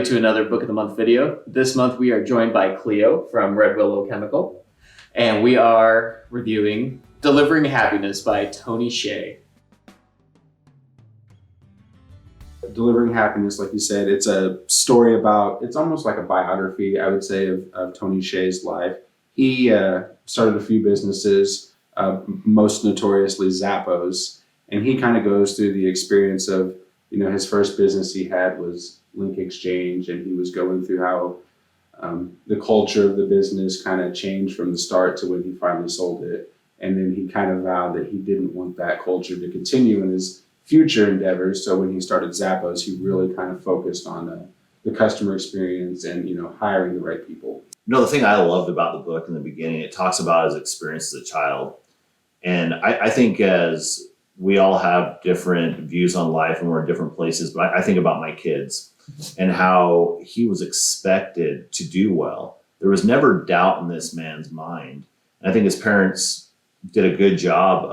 to another Book of the Month video. This month we are joined by Cleo from Red Willow Chemical, and we are reviewing Delivering Happiness by Tony Hsieh. Delivering Happiness, like you said, it's a story about, it's almost like a biography, I would say, of Tony Hsieh's life. He started a few businesses, most notoriously Zappos, and he kind of goes through the experience of, his first business he had was Link Exchange, and he was going through how the culture of the business kind of changed from the start to when he finally sold it. And then he kind of vowed that he didn't want that culture to continue in his future endeavors. So when he started Zappos, he really kind of focused on the customer experience and, hiring the right people. The thing I loved about the book in the beginning, it talks about his experience as a child. And I think as we all have different views on life and we're in different places, but I think about my kids and how he was expected to do well. There was never doubt in this man's mind. And I think his parents did a good job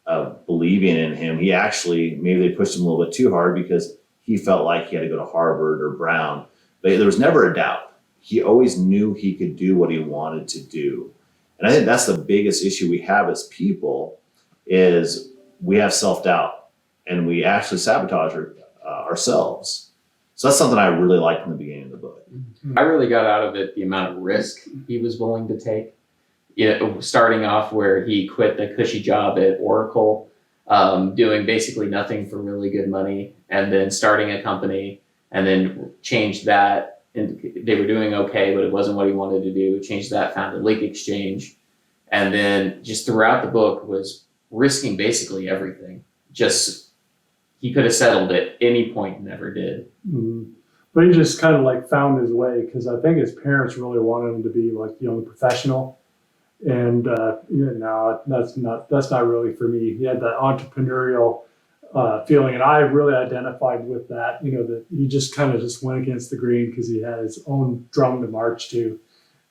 of believing in him. He actually, maybe they pushed him a little bit too hard because he felt like he had to go to Harvard or Brown, but there was never a doubt. He always knew he could do what he wanted to do. And I think that's the biggest issue we have as people is we have self-doubt and we actually sabotage ourselves. So that's something I really liked in the beginning of the book. I really got out of it the amount of risk he was willing to take. Starting off where he quit the cushy job at Oracle, doing basically nothing for really good money, and then starting a company and then changed that. And they were doing okay, but it wasn't what he wanted to do. Changed that, founded Link Exchange. And then just throughout the book was risking basically everything. Just, he could have settled at any point and never did. Mm-hmm. But he just kind of found his way, because I think his parents really wanted him to be the professional. And no, that's not really for me. He had that entrepreneurial feeling, and I really identified with that. That he just kind of went against the grain because he had his own drum to march to,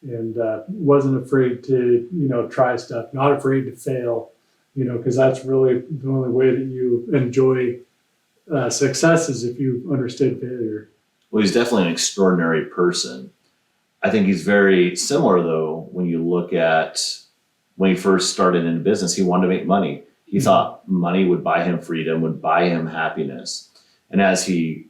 and wasn't afraid to try stuff, not afraid to fail. Because that's really the only way that you enjoy success is if you understood failure. Well, he's definitely an extraordinary person. I think he's very similar, though, when you look at when he first started in business, he wanted to make money. He thought money would buy him freedom, would buy him happiness. And as he,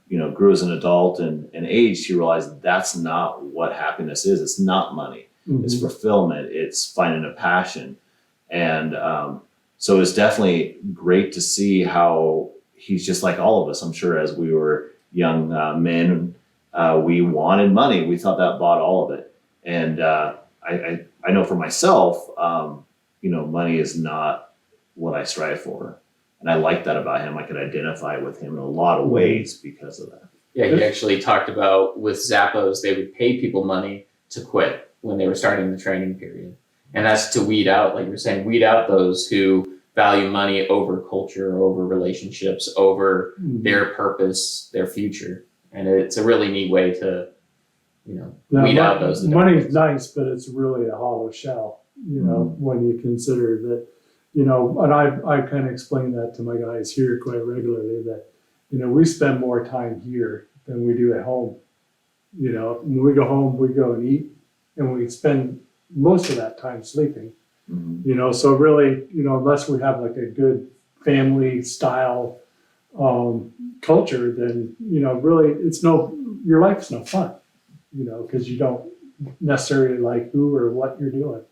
grew as an adult and aged, he realized that's not what happiness is. It's not money. Mm-hmm. It's fulfillment. It's finding a passion. And so it's definitely great to see how he's just like all of us. I'm sure as we were young men, we wanted money. We thought that bought all of it. And I know for myself, money is not what I strive for. And I like that about him. I could identify with him in a lot of ways because of that. Yeah, he actually talked about with Zappos, they would pay people money to quit when they were starting the training period. And that's to weed out, like you're saying, weed out those who value money over culture, over relationships, over their purpose, their future. And it's a really neat way to, weed out those. Money's nice, but it's really a hollow shell, when you consider that, and I kind of explain that to my guys here quite regularly that, we spend more time here than we do at home. When we go home, we go and eat, and we spend most of that time sleeping. Mm-hmm. So really, unless we have a good family style culture, then, really your life's no fun, because you don't necessarily like who or what you're doing.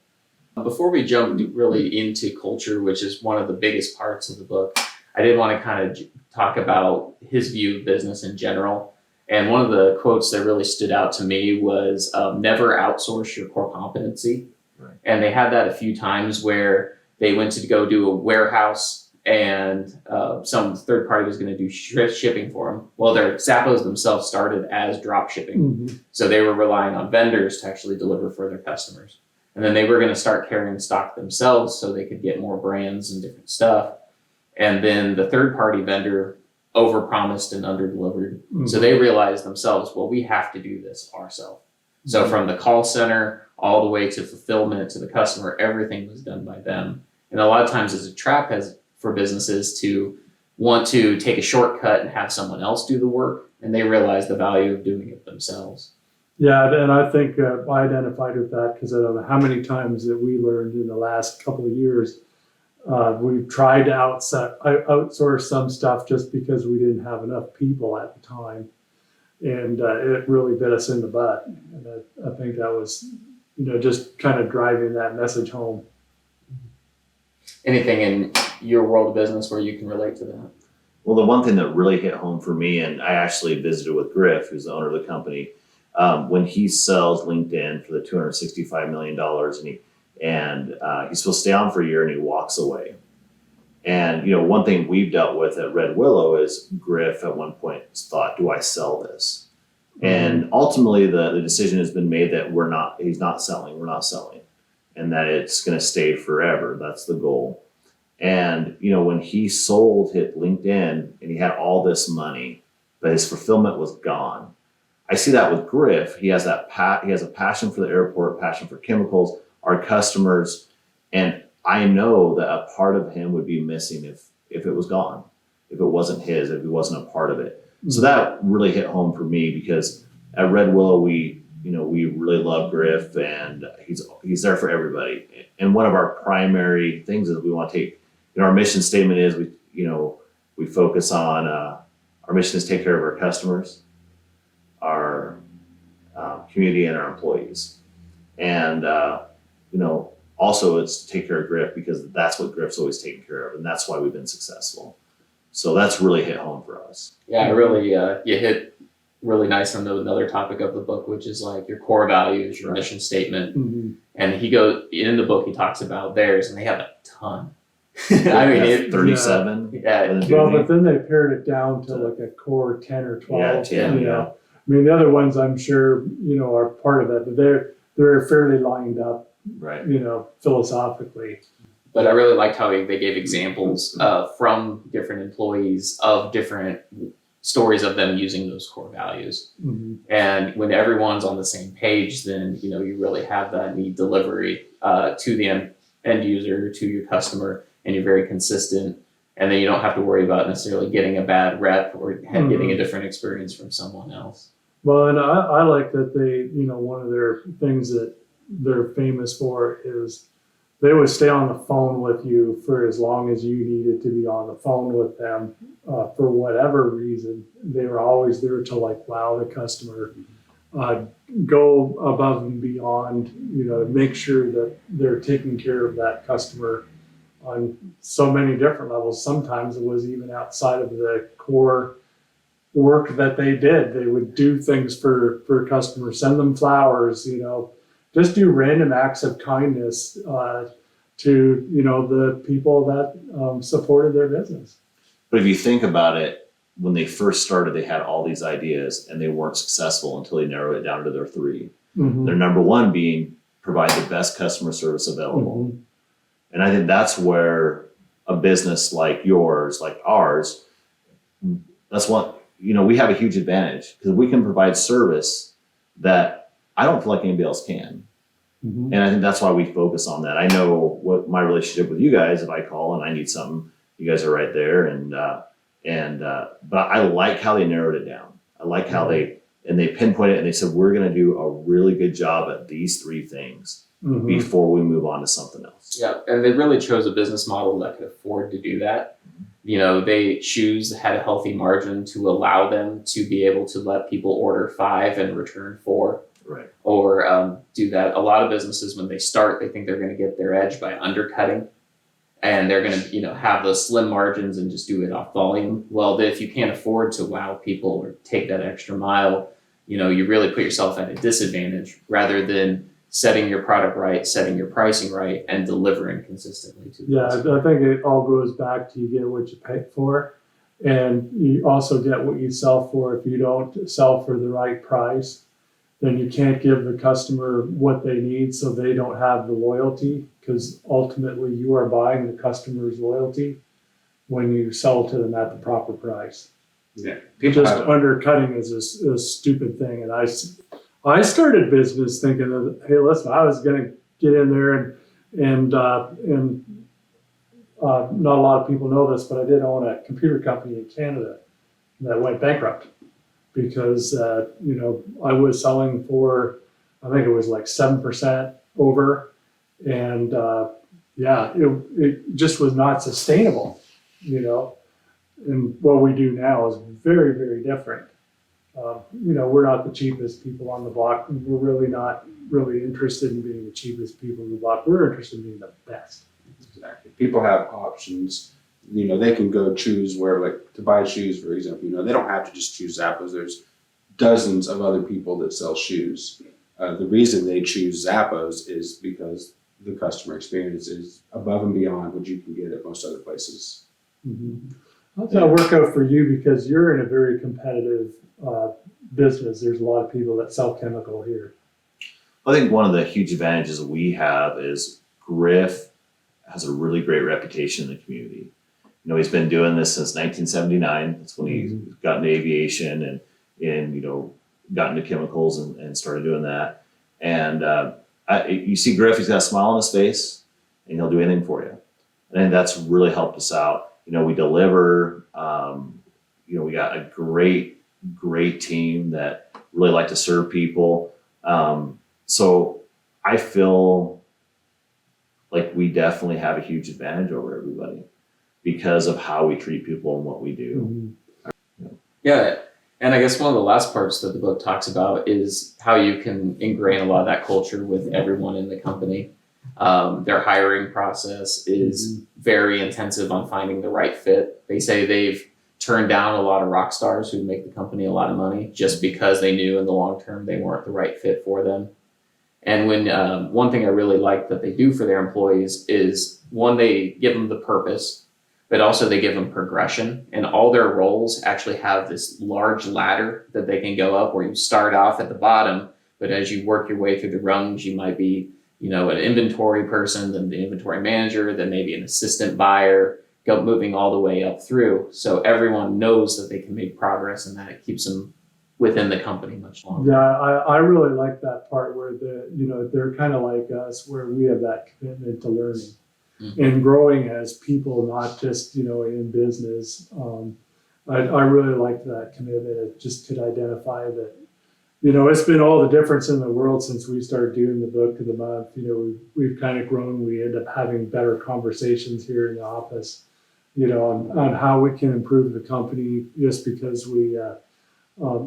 Before we jump really into culture, which is one of the biggest parts of the book, I did want to kind of talk about his view of business in general. And one of the quotes that really stood out to me was never outsource your core competency. Right. And they had that a few times where they went to go do a warehouse and some third party was going to do shipping for them. Well, their Zappos themselves started as drop shipping. Mm-hmm. So they were relying on vendors to actually deliver for their customers. And then they were going to start carrying stock themselves so they could get more brands and different stuff. And then the third party vendor overpromised and underdelivered. Mm-hmm. So they realized themselves, well, we have to do this ourselves. Mm-hmm. So from the call center all the way to fulfillment to the customer, everything was done by them. And a lot of times it's a trap for businesses to want to take a shortcut and have someone else do the work and they realize the value of doing it themselves. Yeah, and I think I identified with that because I don't know how many times that we learned in the last couple of years. We've tried to outsource some stuff just because we didn't have enough people at the time. And it really bit us in the butt. And I think that was, just kind of driving that message home. Anything in your world of business where you can relate to that? Well, the one thing that really hit home for me, and I actually visited with Griff, who's the owner of the company, when he sells LinkedIn for the $265 million and he's supposed to stay on for a year and he walks away. And, one thing we've dealt with at Red Willow is Griff at one point thought, do I sell this? Mm-hmm. And ultimately the decision has been made that we're not selling, and that it's going to stay forever. That's the goal. And, when he sold hit LinkedIn and he had all this money, but his fulfillment was gone. I see that with Griff. He has he has a passion for the airport, passion for chemicals, our customers. And I know that a part of him would be missing if it was gone, if it wasn't his, if he wasn't a part of it. Mm-hmm. So that really hit home for me because at Red Willow, we really love Griff and he's there for everybody. And one of our primary things is we want to take, our mission statement is we focus on, our mission is take care of our customers, our community, and our employees. And, also it's to take care of Griff because that's what Griff's always taken care of. And that's why we've been successful. So that's really hit home for us. Yeah, really, you hit really nice on another topic of the book, which is like your core values, your mission statement. Mm-hmm. And in the book, he talks about theirs and they have a ton. I mean, 37. Yeah. Well, but then they pared it down to like a core 10 or 12. Yeah, 10, I mean, the other ones I'm sure, are part of it, but they're fairly lined up, right? Philosophically. But I really liked how they gave examples from different employees of different stories of them using those core values. Mm-hmm. And when everyone's on the same page, then, you really have that neat delivery to the end user, to your customer, and you're very consistent. And then you don't have to worry about necessarily getting a bad rep or getting a different experience from someone else. Well, and I like that they, one of their things that they're famous for is they would stay on the phone with you for as long as you needed to be on the phone with them for whatever reason. They were always there to wow the customer, go above and beyond, to make sure that they're taking care of that customer on so many different levels. Sometimes it was even outside of the core work that they did. They would do things for customers, send them flowers, just do random acts of kindness to the people that supported their business. But if you think about it, when they first started, they had all these ideas and they weren't successful until they narrowed it down to their 3. Mm-hmm. Their number 1 being provide the best customer service available. Mm-hmm. And I think that's where a business like yours, like ours, that's what, we have a huge advantage because we can provide service that I don't feel like anybody else can. Mm-hmm. And I think that's why we focus on that. I know what my relationship with you guys, if I call and I need something, you guys are right there. But I like how they narrowed it down. I like how they pinpointed it and they said, we're going to do a really good job at these 3 things before we move on to something else. Yeah. And they really chose a business model that could afford to do that. Shoes had a healthy margin to allow them to be able to let people order 5 and return 4. Right. Or do that. A lot of businesses, when they start, they think they're going to get their edge by undercutting, and they're going to, have those slim margins and just do it off volume. Well, if you can't afford to wow people or take that extra mile, you really put yourself at a disadvantage rather than setting your product right, setting your pricing right, and delivering consistently to the customer. I think it all goes back to you get what you pay for, and you also get what you sell for. If you don't sell for the right price, then you can't give the customer what they need, so they don't have the loyalty, because ultimately you are buying the customer's loyalty when you sell to them at the proper price. Yeah, undercutting is a stupid thing, and I started business thinking that, hey, listen, I was going to get in there and not a lot of people know this, but I did own a computer company in Canada that went bankrupt. because, I was selling for, I think it was like 7% over. And, it just was not sustainable, and what we do now is very, very different. We're not the cheapest people on the block. We're really not really interested in being the cheapest people on the block. We're interested in being the best. Exactly. People have options. They can go choose where, like, to buy shoes, for example. They don't have to just choose Zappos. There's dozens of other people that sell shoes. The reason they choose Zappos is because the customer experience is above and beyond what you can get at most other places. Mm-hmm. How's that work out for you? Because you're in a very competitive business. There's a lot of people that sell chemical here. I think one of the huge advantages we have is Griff has a really great reputation in the community. He's been doing this since 1979. That's when he got into aviation and got into chemicals and started doing that. And you see Griff, he's got a smile on his face, and he'll do anything for you. And that's really helped us out. We deliver. We got a great team that really like to serve people. So I feel like we definitely have a huge advantage over everybody because of how we treat people and what we do. Mm-hmm. Yeah. And I guess one of the last parts that the book talks about is how you can ingrain a lot of that culture with everyone in the company. Their hiring process is very intensive on finding the right fit. They say they've turned down a lot of rock stars who make the company a lot of money just because they knew in the long term they weren't the right fit for them. And when one thing I really like that they do for their employees is, one, they give them the purpose, but also they give them progression. And all their roles actually have this large ladder that they can go up, where you start off at the bottom, but as you work your way through the rungs, you might be, an inventory person, then the inventory manager, then maybe an assistant buyer, moving all the way up through. So everyone knows that they can make progress, and that it keeps them within the company much longer. Yeah, I really like that part where they're kind of like us, where we have that commitment to learning and growing as people, not just, in business. I really like that commitment. It just could identify that, it's been all the difference in the world since we started doing the book of the month. We've kind of grown. We end up having better conversations here in the office, on how we can improve the company, just because we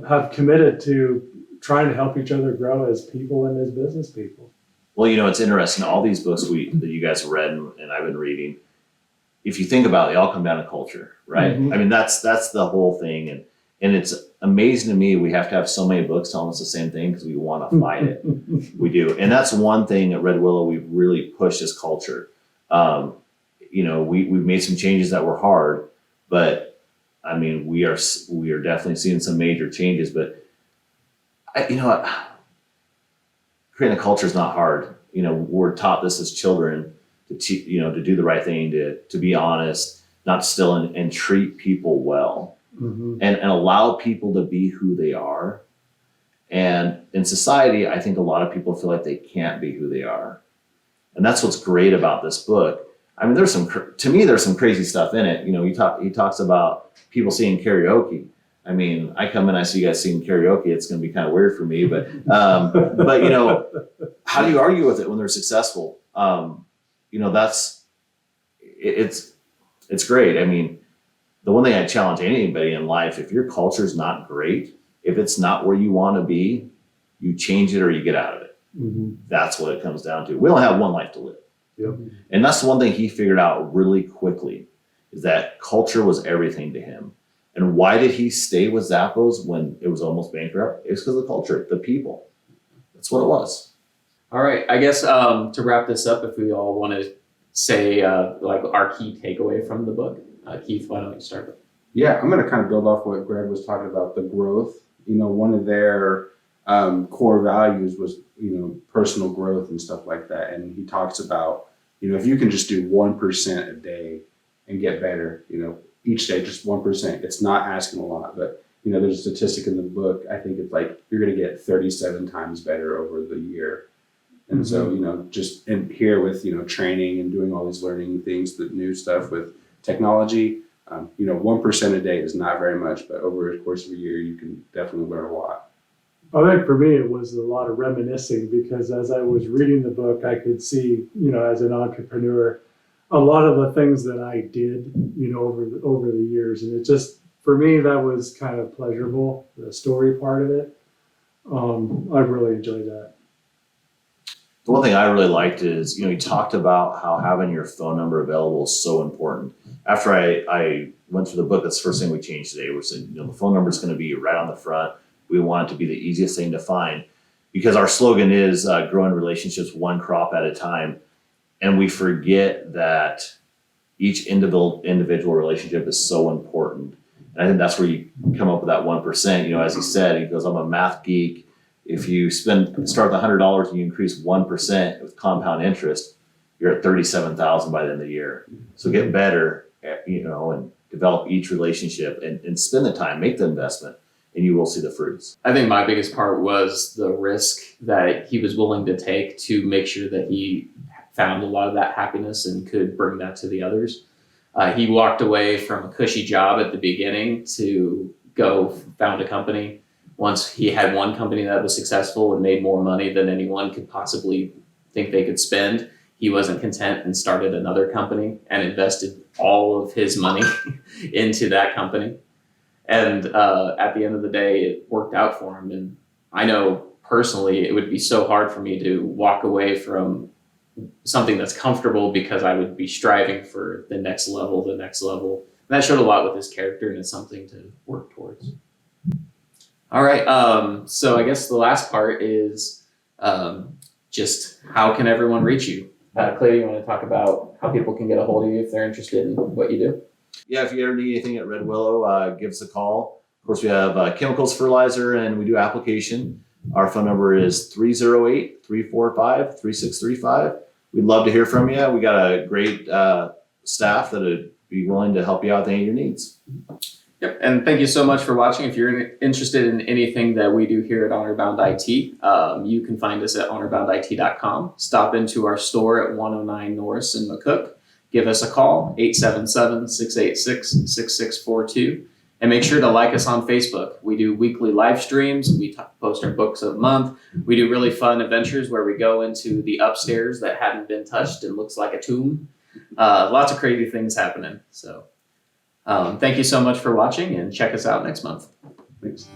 have committed to trying to help each other grow as people and as business people. Well, it's interesting. All these books that you guys have read and I've been reading, if you think about it, they all come down to culture, right? Mm-hmm. I mean, that's the whole thing. And it's amazing to me we have to have so many books telling us the same thing because we want to fight it. We do. And that's one thing at Red Willow we've really pushed is culture. We've made some changes that were hard, but I mean, we are definitely seeing some major changes, but creating a culture is not hard. We're taught this as children to do the right thing, to be honest, not steal, and treat people well, and allow people to be who they are. And in society, I think a lot of people feel like they can't be who they are. And that's what's great about this book. I mean, there's some crazy stuff in it. He talks about people seeing karaoke. I mean, I come in, I see you guys singing karaoke. It's going to be kind of weird for me, but how do you argue with it when they're successful? It's great. I mean, the one thing I challenge anybody in life, if your culture is not great, if it's not where you want to be, you change it or you get out of it. That's what it comes down to. We only have one life to live. Yep. And that's the one thing he figured out really quickly, is that culture was everything to him. And why did he stay with Zappos when it was almost bankrupt? It was because of the culture, the people. That's what it was. All right. I guess to wrap this up, if we all want to say our key takeaway from the book, Keith, why don't you start with? Yeah, I'm going to kind of build off what Greg was talking about, the growth. One of their core values was, personal growth and stuff like that. And he talks about, if you can just do 1% a day and get better, each day, just 1%, it's not asking a lot, but there's a statistic in the book. I think it's like you're going to get 37 times better over the year. And so, just in here with, training and doing all these learning things, the new stuff with technology, 1% a day is not very much, but over the course of a year, you can definitely learn a lot. I think for me, it was a lot of reminiscing, because as I was reading the book, I could see, as an entrepreneur, a lot of the things that I did, over the years. And it just, for me, that was kind of pleasurable, the story part of it. I really enjoyed that. The one thing I really liked is, he talked about how having your phone number available is so important. After I went through the book, that's the first thing we changed today. We said, the phone number is going to be right on the front. We want it to be the easiest thing to find, because our slogan is growing relationships one crop at a time. And we forget that each individual relationship is so important. And I think that's where you come up with that 1%. As he said, he goes, I'm a math geek. If you start with $100 and you increase 1% with compound interest, you're at $37,000 by the end of the year. So get better, and develop each relationship and spend the time, make the investment, and you will see the fruits. I think my biggest part was the risk that he was willing to take to make sure that he found a lot of that happiness and could bring that to the others. He walked away from a cushy job at the beginning to go found a company. Once he had one company that was successful and made more money than anyone could possibly think they could spend, he wasn't content and started another company and invested all of his money into that company. And at the end of the day, it worked out for him. And I know personally, it would be so hard for me to walk away from something that's comfortable, because I would be striving for the next level. And that showed a lot with his character, and it's something to work towards. All right. So I guess the last part is just how can everyone reach you? Clay, you want to talk about how people can get a hold of you if they're interested in what you do? Yeah, if you ever need anything at Red Willow, give us a call. Of course, we have chemicals, fertilizer, and we do application. Our phone number is 308-345-3635. We'd love to hear from you. We got a great staff that would be willing to help you out with any of your needs. Yep, and thank you so much for watching. If you're interested in anything that we do here at HonorBound IT, you can find us at honorboundit.com. Stop into our store at 109 Norris in McCook. Give us a call, 877-686-6642. And make sure to like us on Facebook. We do weekly live streams. We post our books of the month. We do really fun adventures where we go into the upstairs that hadn't been touched and looks like a tomb. Lots of crazy things happening. So thank you so much for watching, and check us out next month. Thanks.